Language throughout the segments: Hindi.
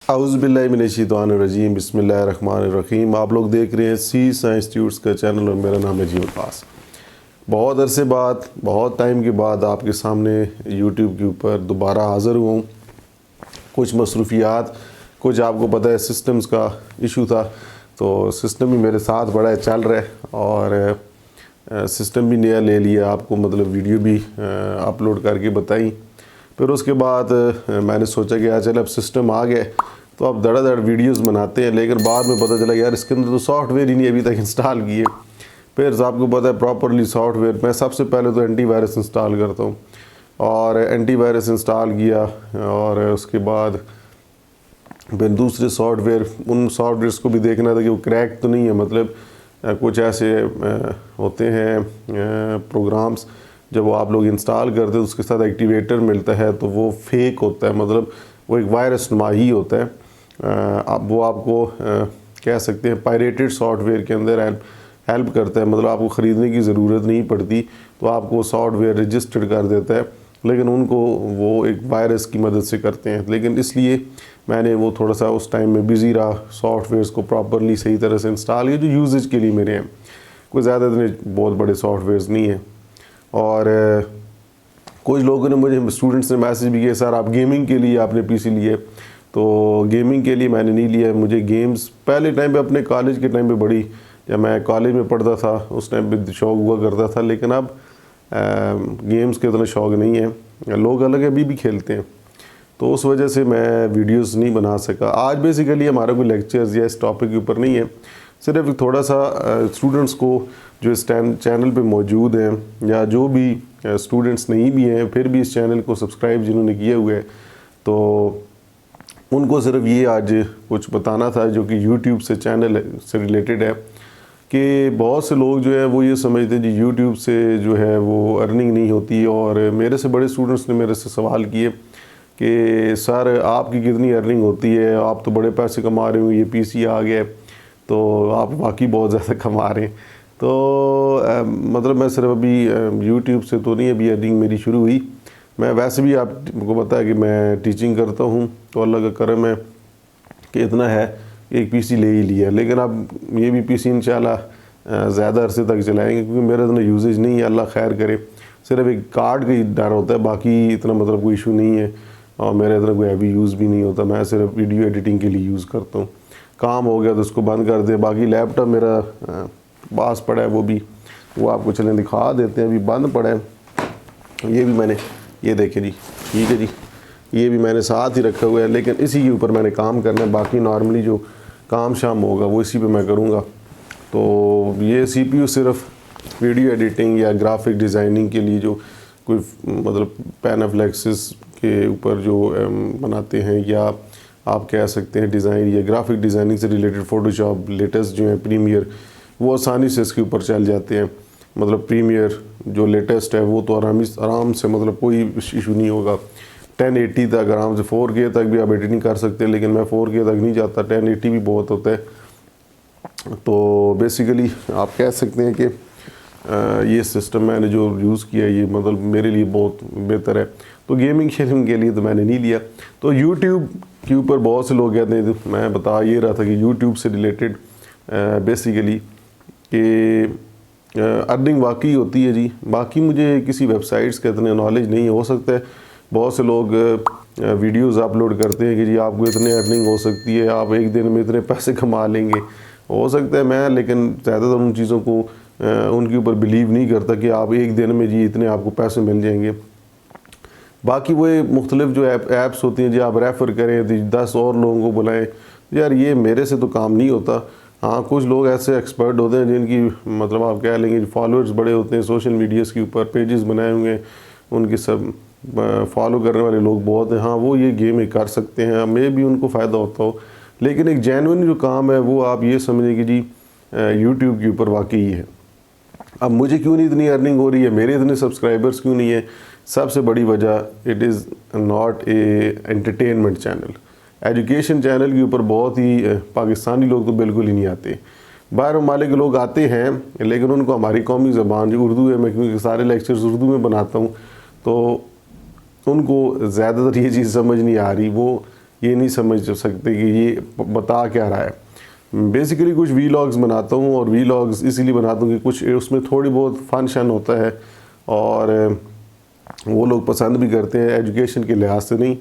औज़ुबिल्लाहिमिनश्शैतानिर्रजीम बिस्मिल्लाहिर्रहमानिर्रहीम। आप लोग देख रहे हैं सी साइंस ट्यूट्स का चैनल और मेरा नाम है जीवन पास। बहुत अरसे बाद, बहुत टाइम के बाद आपके सामने यूट्यूब के ऊपर दोबारा हाज़िर हुआ हूँ। कुछ मसरूफियात, कुछ आपको पता है सिस्टम्स का इशू था, तो सिस्टम भी मेरे साथ बड़ा चल रहा है और सिस्टम भी नया ले लिया। आपको मतलब वीडियो भी अपलोड करके बताई। फिर उसके बाद मैंने सोचा कि यार चल अब सिस्टम आ गया तो अब धड़ाधड़ वीडियोस बनाते हैं, लेकिन बाद में पता चला यार इसके अंदर तो सॉफ्टवेयर ही नहीं अभी तक इंस्टॉल किए। फिर आपको पता है प्रॉपरली सॉफ्टवेयर, मैं सबसे पहले तो एंटीवायरस इंस्टॉल करता हूँ और एंटीवायरस इंस्टॉल किया और उसके बाद फिर दूसरे सॉफ्टवेयर, उन सॉफ्टवेयर्स को भी देखना था कि वो क्रैक तो नहीं है। मतलब कुछ ऐसे होते हैं प्रोग्राम्स जब वो आप लोग इंस्टॉल करते हैं तो उसके साथ एक्टिवेटर मिलता है तो वो फेक होता है, मतलब वो एक वायरस नुमा ही होता है। अब वो आपको कह सकते हैं पायरेटेड सॉफ्टवेयर के अंदर हेल्प करता है, मतलब आपको ख़रीदने की ज़रूरत नहीं पड़ती, तो आपको सॉफ्टवेयर रजिस्टर्ड कर देता है, लेकिन उनको वो एक वायरस की मदद से करते हैं। लेकिन इसलिए मैंने वो थोड़ा सा उस टाइम में बिज़ी रहा, सॉफ्टवेयर्स को प्रॉपरली सही तरह से इंस्टॉल किया जो यूजेज के लिए मेरे हैं। कोई ज़्यादा इतने बहुत बड़े सॉफ्टवेयर्स नहीं हैं। और कुछ लोगों ने मुझे, स्टूडेंट्स ने मैसेज भी किया सर आप गेमिंग के लिए आपने पीसी लिए, तो गेमिंग के लिए मैंने नहीं लिया। मुझे गेम्स पहले टाइम पे, अपने कॉलेज के टाइम पे बड़ी, जब मैं कॉलेज में पढ़ता था उस टाइम पे शौक़ हुआ करता था, लेकिन अब गेम्स के उतना शौक़ नहीं है। लोग अलग अभी भी खेलते हैं, तो उस वजह से मैं वीडियोस नहीं बना सका। आज बेसिकली हमारा कोई लेक्चर्स या इस टॉपिक के ऊपर नहीं है, सिर्फ थोड़ा सा स्टूडेंट्स को जो इस चैनल पे मौजूद हैं या जो भी स्टूडेंट्स नहीं भी हैं फिर भी इस चैनल को सब्सक्राइब जिन्होंने किए हुए हैं, तो उनको सिर्फ ये आज कुछ बताना था जो कि यूट्यूब से चैनल से रिलेटेड है। कि बहुत से लोग जो है वो ये समझते हैं जी यूट्यूब से जो है वो अर्निंग नहीं होती, और मेरे से बड़े स्टूडेंट्स ने मेरे से सवाल किए कि सर आपकी कितनी अर्निंग होती है, आप तो बड़े पैसे कमा रहे हो, ये पीसी आ गया तो आप वाकई बहुत ज़्यादा कमा रहे हैं। तो मतलब मैं सिर्फ अभी यूट्यूब से तो नहीं, अभी अर्निंग मेरी शुरू हुई। मैं वैसे भी आपको पता है कि मैं टीचिंग करता हूँ, तो अल्लाह का करम है कि इतना है एक पीसी ले ही लिया। लेकिन अब ये भी पीसी इंशाल्लाह ज़्यादा अरसे तक चलाएंगे क्योंकि मेरा इतना यूजेज नहीं है, अल्लाह खैर करे। सिर्फ एक कार्ड का ही डर होता है, बाकी इतना मतलब कोई इशू नहीं है और मेरा इतना कोई हैवी यूज़ भी नहीं होता। मैं सिर्फ वीडियो एडिटिंग के लिए यूज़ करता हूँ, काम हो गया तो उसको बंद कर दे। बाकी लैपटॉप मेरा पास पड़ा है, वो आपको चलें दिखा देते हैं, अभी बंद पड़ा है। ये भी मैंने, ये देखें जी, ठीक है जी, ये भी मैंने साथ ही रखा हुआ है, लेकिन इसी के ऊपर मैंने काम करना है। बाकी नॉर्मली जो काम शाम होगा वो इसी पे मैं करूँगा। तो ये CPU सिर्फ वीडियो एडिटिंग या ग्राफिक डिज़ाइनिंग के लिए, जो कोई मतलब पैनाफ्लेक्सिस के ऊपर जो बनाते हैं, या आप कह सकते हैं डिज़ाइन या ग्राफिक डिज़ाइनिंग से रिलेटेड फ़ोटोशॉप लेटेस्ट जो है प्रीमियर, वो आसानी से इसके ऊपर चल जाते हैं। मतलब प्रीमियर जो लेटेस्ट है वो तो आराम से, मतलब कोई इशू नहीं होगा। 1080 तक आराम से, 4K तक भी आप एडिटिंग कर सकते हैं, लेकिन मैं 4K तक नहीं जाता, 1080 भी बहुत होता है। तो बेसिकली आप कह सकते हैं कि ये सिस्टम मैंने जो यूज़ किया ये मतलब मेरे लिए बहुत बेहतर है। तो गेमिंग शेमिंग के लिए तो मैंने नहीं लिया। तो यूट्यूब के ऊपर बहुत से लोग कहते हैं, मैं बता ये रहा था कि यूट्यूब से रिलेटेड बेसिकली कि अर्निंग वाकई होती है जी। बाकी मुझे किसी वेबसाइट्स का इतने नॉलेज नहीं हो सकता है। बहुत से लोग वीडियोस अपलोड करते हैं कि जी आपको इतने अर्निंग हो सकती है, आप एक दिन में इतने पैसे कमा लेंगे। हो सकता है मैं, लेकिन ज़्यादातर उन चीज़ों को उनके ऊपर बिलीव नहीं करता कि आप एक दिन में जी इतने आपको पैसे मिल जाएंगे। बाकी वो मुख्तलिफ जो ऐप्स होती हैं जी, आप रेफ़र करें 10 और लोगों को बुलाएं, यार ये मेरे से तो काम नहीं होता। हाँ, कुछ लोग ऐसे एक्सपर्ट होते हैं जिनकी मतलब आप कह लेंगे फॉलोअर्स बड़े होते हैं, सोशल मीडियाज़ के ऊपर पेजेस बनाए हुए हैं, उनके सब फॉलो करने वाले लोग बहुत हैं। हाँ, वो ये गेम कर सकते हैं, मे भी उनको फ़ायदा होता हो, लेकिन एक जेन्युइन जो काम है वो आप ये समझें कि जी यूट्यूब के ऊपर वाकई है। अब मुझे क्यों नहीं इतनी अर्निंग हो रही है, मेरे इतने सब्सक्राइबर्स क्यों नहीं है? सबसे बड़ी वजह, it is not a entertainment channel. Education channel के ऊपर बहुत ही पाकिस्तानी लोग तो बिल्कुल ही नहीं आते। बाहर ममालिक के लोग आते हैं, लेकिन उनको हमारी कौमी ज़बान जो उर्दू है, मैं क्योंकि सारे लेक्चर्स उर्दू में बनाता हूँ, तो उनको ज़्यादातर ये चीज़ समझ नहीं आ रही। वो ये नहीं समझ सकते कि ये बता क्या रहा है। बेसिकली कुछ वीलॉग्स बनाता हूँ, और वीलॉग्स इसीलिए बनाता हूँ कि कुछ उसमें थोड़ी बहुत फंक्शन होता है और वो लोग पसंद भी करते हैं। एजुकेशन के लिहाज से नहीं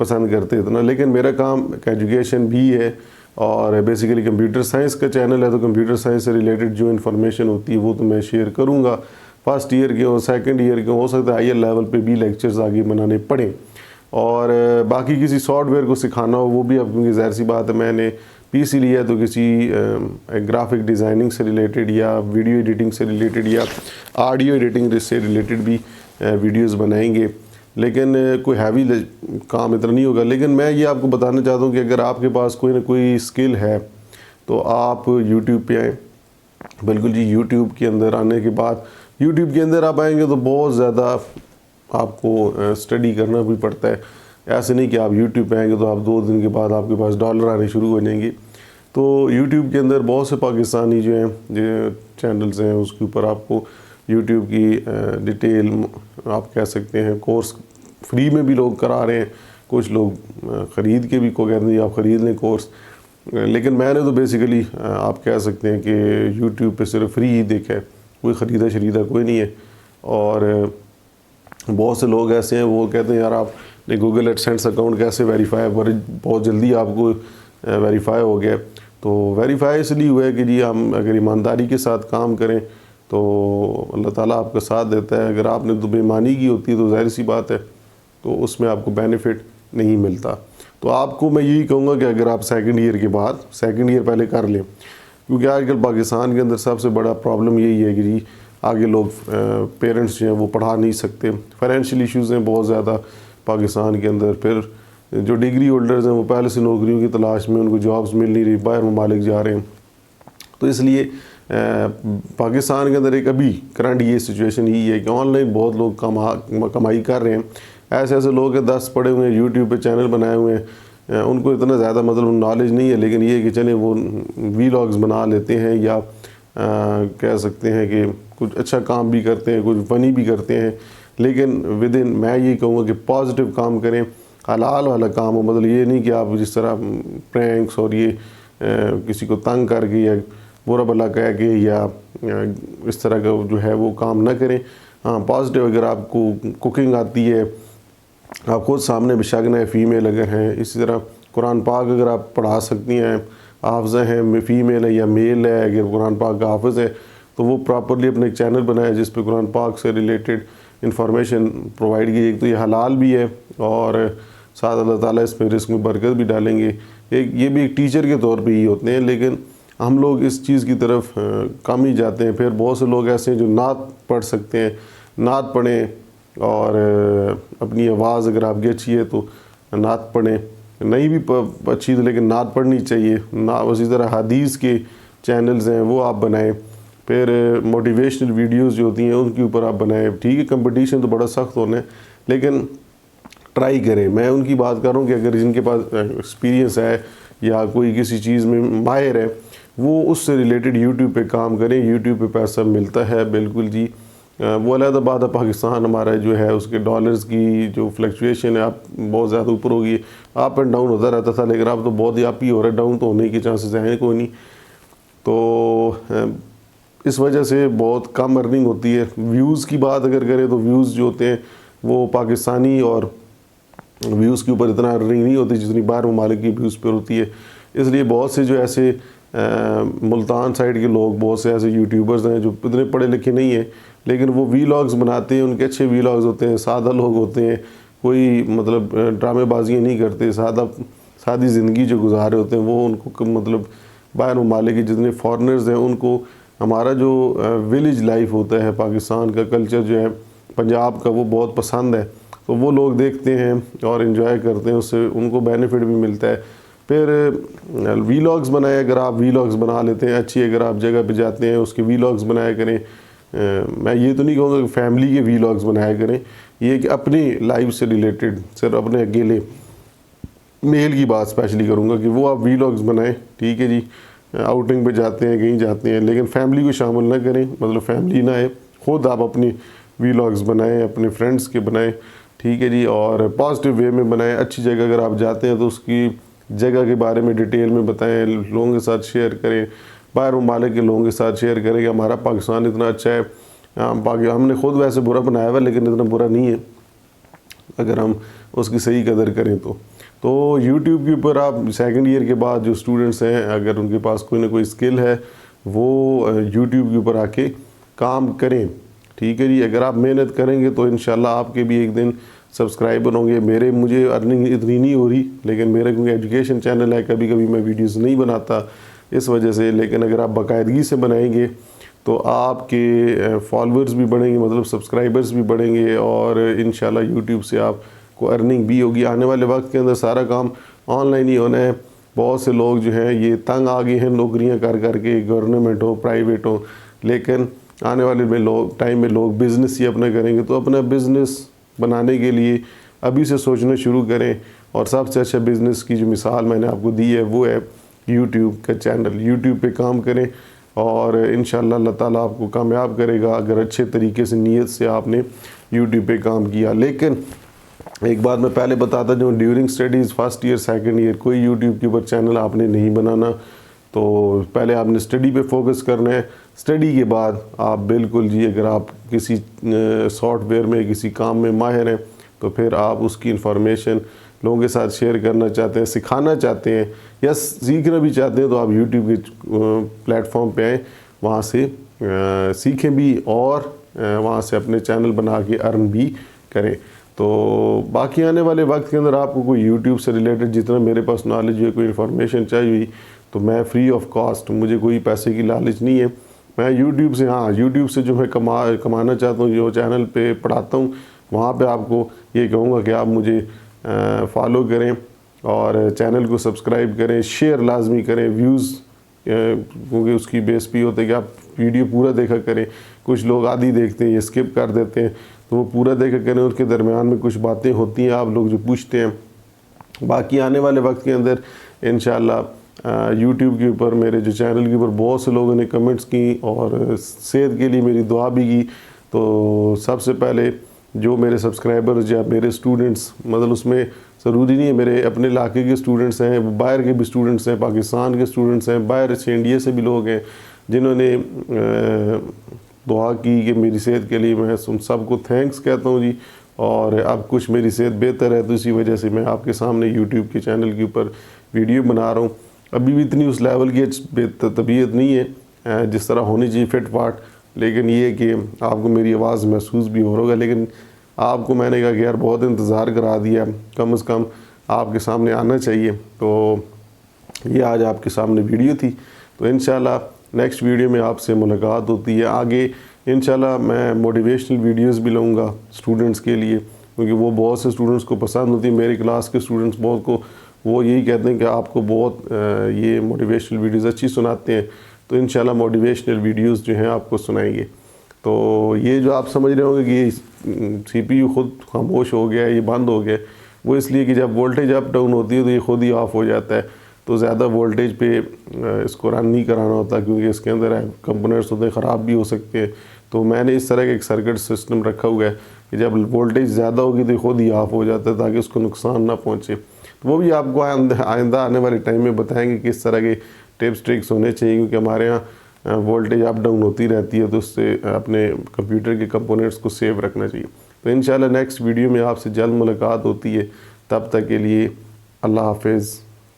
पसंद करते इतना, लेकिन मेरा काम एजुकेशन भी है और बेसिकली कंप्यूटर साइंस का चैनल है, तो कंप्यूटर साइंस से रिलेटेड जो इन्फॉर्मेशन होती है वो तो मैं शेयर करूँगा। फर्स्ट ईयर के और सेकंड ईयर के हो सकता है हायर लेवल पे भी लेक्चर्स आगे बनाने पड़े, और बाकी किसी सॉफ्टवेयर को सिखाना हो वो भी अब, क्योंकि ज़ाहिर सी बात है मैंने पीसी लिया है, तो किसी ग्राफिक डिज़ाइनिंग से रिलेटेड या वीडियो एडिटिंग से रिलेटेड या ऑडियो एडिटिंग से रिलेटेड भी वीडियोस बनाएंगे, लेकिन कोई हैवी काम इतना नहीं होगा। लेकिन मैं ये आपको बताना चाहता हूँ कि अगर आपके पास कोई ना कोई स्किल है तो आप यूट्यूब पे आएँ। बिल्कुल जी, यूट्यूब के अंदर आने के बाद, यूट्यूब के अंदर आप आएंगे तो बहुत ज़्यादा आपको स्टडी करना भी पड़ता है। ऐसे नहीं कि आप यूट्यूब पे आएंगे तो आप 2 दिन के बाद आपके पास डॉलर आने शुरू हो जाएंगे। तो यूट्यूब के अंदर बहुत से पाकिस्तानी जो हैं जो चैनल्स हैं उसके ऊपर आपको यूट्यूब की डिटेल आप कह सकते हैं कोर्स फ्री में भी लोग करा रहे हैं, कुछ लोग ख़रीद के भी को कहते हैं आप ख़रीद लें कोर्स। लेकिन मैंने तो बेसिकली आप कह सकते हैं कि यूट्यूब पे सिर्फ फ्री ही देखा है, कोई ख़रीदा शरीदा कोई नहीं है। और बहुत से लोग ऐसे हैं वो कहते हैं यार आपने गूगल एडसेंस अकाउंट कैसे वेरीफाई, बहुत जल्दी आपको वेरीफाई हो गया। तो वेरीफाई इसलिए हुआ है कि जी हम अगर ईमानदारी के साथ काम करें तो अल्लाह ताला आपका साथ देता है। अगर आपने तो बेईमानी की होती है तो ज़ाहिर सी बात है तो उसमें आपको बेनिफिट नहीं मिलता। तो आपको मैं यही कहूँगा कि अगर आप सेकंड ईयर के बाद, सेकंड ईयर पहले कर लें, क्योंकि आजकल पाकिस्तान के अंदर सबसे बड़ा प्रॉब्लम यही है कि जी आगे लोग पेरेंट्स जो हैं वो पढ़ा नहीं सकते, फाइनेंशियल इश्यूज़ हैं बहुत ज़्यादा पाकिस्तान के अंदर। फिर जो डिग्री होल्डर्स हैं वो पहले से नौकरियों की तलाश में, उनको जॉब्स मिल नहीं रही, बाहर ममालिक जा रहे हैं। तो इसलिए पाकिस्तान के अंदर एक अभी करंट ये सिचुएशन ही है कि ऑनलाइन बहुत लोग कमाई कर रहे हैं। ऐसे ऐसे लोग हैं 10 पढ़े हुए हैं, यूट्यूब पे चैनल बनाए हुए हैं, उनको इतना ज़्यादा मतलब नॉलेज नहीं है, लेकिन ये कि चले वो वीलॉग्स बना लेते हैं या कह सकते हैं कि कुछ अच्छा काम भी करते हैं, कुछ फ़नी भी करते हैं। लेकिन विद इन मैं ये कहूँगा कि पॉजिटिव काम करें, हलाल वाला काम हो। मतलब ये नहीं कि आप जिस तरह प्रैंक्स और ये किसी को तंग करके या बुरा भला कह के या इस तरह का जो है वो काम ना करें। हाँ, पॉजिटिव अगर आपको कुकिंग आती है, आप खुद सामने बेशक है फ़ीमेल अगर हैं, इसी तरह कुरान पाक अगर आप पढ़ा सकती हैं, हाफ़िज़ा हैं, फ़ीमेल है या मेल है, अगर कुरान पाक का हाफ़िज़ है तो वो प्रॉपरली अपने एक चैनल बनाया जिस पे कुरान पाक से रिलेटेड इंफॉर्मेशन प्रोवाइड की। एक तो ये हलाल भी है और साथ अल्लाह ताला इसमें रिस्क में बरकत भी डालेंगे। एक ये भी एक टीचर के तौर पे ही होते हैं, लेकिन हम लोग इस चीज़ की तरफ कम ही जाते हैं। फिर बहुत से लोग ऐसे हैं जो नात पढ़ सकते हैं, नात पढ़ें और अपनी आवाज़ अगर आपकी अच्छी है तो नात पढ़ें, नहीं भी अच्छी तो लेकिन नात पढ़नी चाहिए ना। उसी तरह हदीस के चैनल्स हैं वो आप बनाएं, फिर मोटिवेशनल वीडियोस जो होती हैं उनके ऊपर आप बनाएं। ठीक है, कंपटीशन तो बड़ा सख्त होना है, लेकिन ट्राई करें। मैं उनकी बात कर रहा हूँ कि अगर जिनके पास एक्सपीरियंस है या कोई किसी चीज़ में माहिर है वो उससे रिलेटेड यूट्यूब पे काम करें। यूट्यूब पे पैसा मिलता है बिल्कुल जी। वो अलग बात है, पाकिस्तान हमारा जो है उसके डॉलर्स की जो फ्लक्चुएशन है आप बहुत ज़्यादा ऊपर होगी, अप एंड डाउन होता रहता था, लेकिन अब तो बहुत ही अप ही हो रहा है, डाउन तो होने के चांसेस हैं कोई नहीं। तो इस वजह से बहुत कम अर्निंग होती है। व्यूज़ की बात अगर करें तो व्यूज़ जो होते हैं वो पाकिस्तानी और व्यूज़ के ऊपर इतना अर्निंग नहीं होती जितनी बाहर ममालिक की व्यूज़ पर होती है। इसलिए बहुत से जो ऐसे मुल्तान साइड के लोग, बहुत से ऐसे यूट्यूबर्स हैं जो इतने पढ़े लिखे नहीं हैं लेकिन वो वीलॉग्स बनाते हैं, उनके अच्छे वीलॉग्स होते हैं, सादा लोग होते हैं, कोई मतलब ड्रामेबाजियाँ नहीं करते, सादी ज़िंदगी जो गुजारे होते हैं वो उनको मतलब बाहर ममालिक के जितने फॉरेनर्स हैं उनको हमारा जो विलेज लाइफ होता है, पाकिस्तान का कल्चर जो है पंजाब का, वो बहुत पसंद है। तो वो लोग देखते हैं और इन्जॉय करते हैं, उससे उनको बेनिफिट भी मिलता है। फिर वीलॉग्स बनाए, अगर आप वीलॉग्स बना लेते हैं अच्छी, अगर आप जगह पे जाते हैं उसके वीलॉग्स बनाया करें। मैं ये तो नहीं कहूँगा कि फैमिली के वीलॉग्स बनाया करें, ये कि अपनी लाइफ से रिलेटेड, सिर्फ अपने अकेले मेल की बात स्पेशली करूँगा कि वो आप वीलॉग्स बनाएं। ठीक है जी, आउटिंग पे जाते हैं, कहीं जाते हैं, लेकिन फैमिली को शामिल ना करें, मतलब फैमिली ना आए, खुद आप अपनी वीलॉग्स बनाएं, अपने फ्रेंड्स के बनाएं। ठीक है जी। और पॉजिटिव वे में बनाएं। अच्छी जगह अगर आप जाते हैं तो उसकी जगह के बारे में डिटेल में बताएं, लोगों के साथ शेयर करें, बाहर ममालिक के लोगों के साथ शेयर करें कि हमारा पाकिस्तान इतना अच्छा है। हमने खुद वैसे बुरा बनाया हुआ लेकिन इतना बुरा नहीं है अगर हम उसकी सही कदर करें तो यूट्यूब के ऊपर आप सेकंड ईयर के बाद जो स्टूडेंट्स हैं, अगर उनके पास कोई ना कोई स्किल है वो यूट्यूब के ऊपर आके काम करें। ठीक है जी। अगर आप मेहनत करेंगे तो इंशाल्लाह आपके भी एक दिन सब्सक्राइबर होंगे। मुझे अर्निंग इतनी नहीं हो रही, लेकिन मेरा क्योंकि एजुकेशन चैनल है, कभी कभी मैं वीडियोस नहीं बनाता इस वजह से। लेकिन अगर आप बाकायदगी से बनाएंगे तो आपके फॉलोअर्स भी बढ़ेंगे, मतलब सब्सक्राइबर्स भी बढ़ेंगे, और इंशाल्लाह यूट्यूब से आपको अर्निंग भी होगी। आने वाले वक्त के अंदर सारा काम ऑनलाइन ही होना है। बहुत से लोग जो हैं ये तंग आ गए हैं नौकरियां कर के, गवर्नमेंट हो प्राइवेट हो, लेकिन आने वाले टाइम में लोग बिज़नेस ही अपना करेंगे। तो अपना बिज़नेस बनाने के लिए अभी से सोचना शुरू करें। और सबसे अच्छा बिज़नेस की जो मिसाल मैंने आपको दी है वो है यूट्यूब का चैनल। यूट्यूब पे काम करें और इंशाल्लाह अल्लाह ताला आपको कामयाब करेगा अगर अच्छे तरीके से नीयत से आपने यूट्यूब पे काम किया। लेकिन एक बात मैं पहले बताता जो during studies first year second year कोई यूट्यूब के ऊपर चैनल आपने नहीं बनाना। तो पहले आपने स्टडी पे फोकस करना है। स्टडी के बाद आप बिल्कुल जी, अगर आप किसी सॉफ्टवेयर में किसी काम में माहिर हैं तो फिर आप उसकी इंफॉर्मेशन लोगों के साथ शेयर करना चाहते हैं, सिखाना चाहते हैं या सीखना भी चाहते हैं तो आप यूट्यूब के प्लेटफॉर्म पे आएँ, वहाँ से सीखें भी और वहाँ से अपने चैनल बना के अर्न भी करें। तो बाकी आने वाले वक्त के अंदर आपको कोई यूट्यूब से रिलेटेड जितना मेरे पास नॉलेज है, कोई इन्फॉर्मेशन चाहिए हुई तो मैं फ्री ऑफ कॉस्ट, मुझे कोई पैसे की लालच नहीं है। मैं यूट्यूब से यूट्यूब से जो मैं कमाना चाहता हूँ, जो चैनल पे पढ़ाता हूँ, वहाँ पे आपको ये कहूँगा कि आप मुझे फॉलो करें और चैनल को सब्सक्राइब करें, शेयर लाजमी करें। व्यूज़ क्योंकि उसकी बेस भी होता है कि आप वीडियो पूरा देखा करें। कुछ लोग आधी देखते हैं, ये स्किप कर देते हैं, तो वो पूरा देखा करें। उसके दरमियान में कुछ बातें होती हैं आप लोग जो पूछते हैं। बाकी आने वाले वक्त के अंदर इंशाल्लाह यूट्यूब के ऊपर मेरे जो चैनल के ऊपर बहुत से लोगों ने कमेंट्स की और सेहत के लिए मेरी दुआ भी की। तो सबसे पहले जो मेरे सब्सक्राइबर्स या मेरे स्टूडेंट्स, मतलब उसमें ज़रूरी नहीं है मेरे अपने इलाके के स्टूडेंट्स हैं, वो बाहर के भी स्टूडेंट्स हैं, पाकिस्तान के स्टूडेंट्स हैं, बाहर से इंडिया से भी लोग हैं जिन्होंने दुआ की कि मेरी सेहत के लिए। मैं उन सबको थैंक्स कहता हूँ जी। और अब कुछ मेरी सेहत बेहतर है तो इसी वजह से मैं आपके सामने यूट्यूब के चैनल के ऊपर वीडियो बना रहा हूँ। अभी भी इतनी उस लेवल की तबीयत नहीं है जिस तरह होनी चाहिए फिट फाट, लेकिन ये है कि आपको मेरी आवाज़ महसूस भी हो रहा होगा। लेकिन आपको मैंने कहा कि यार बहुत इंतज़ार करा दिया, कम से कम आपके सामने आना चाहिए। तो ये आज आपके सामने वीडियो थी। तो इंशाल्लाह नेक्स्ट वीडियो में आपसे मुलाकात होती है। आगे इंशाल्लाह मैं मोटिवेशनल वीडियोस भी लाऊंगा स्टूडेंट्स के लिए, क्योंकि वो बहुत से स्टूडेंट्स को पसंद होती है। मेरी क्लास के स्टूडेंट्स बहुत को वो यही कहते हैं कि आपको बहुत ये मोटिवेशनल वीडियोस अच्छी सुनाते हैं। तो इंशाल्लाह मोटिवेशनल वीडियोस जो हैं आपको सुनाएंगे। तो ये जो आप समझ रहे होंगे कि CPU खुद खामोश हो गया है, ये बंद हो गया, वो इसलिए कि जब वोल्टेज अप डाउन होती है तो ये खुद ही ऑफ हो जाता है। तो ज़्यादा वोल्टेज पे इसको रन नहीं कराना होता, क्योंकि इसके अंदर कंपोनेंट्स होते हैं, ख़राब भी हो सकते हैं। तो मैंने इस तरह का एक सर्किट सिस्टम रखा हुआ है कि जब वोल्टेज ज़्यादा होगी तो खुद ही ऑफ हो जाता है ताकि उसको नुकसान ना पहुँचे। तो वो भी आपको आइंदा आने वाले टाइम में बताएंगे कि किस तरह के टिप्स ट्रिक्स होने चाहिए, क्योंकि हमारे यहाँ वोल्टेज अप डाउन होती रहती है। तो उससे अपने कंप्यूटर के कंपोनेंट्स को सेव रखना चाहिए। तो इंशाल्लाह नेक्स्ट वीडियो में आपसे जल्द मुलाकात होती है। तब तक के लिए अल्लाह हाफिज़।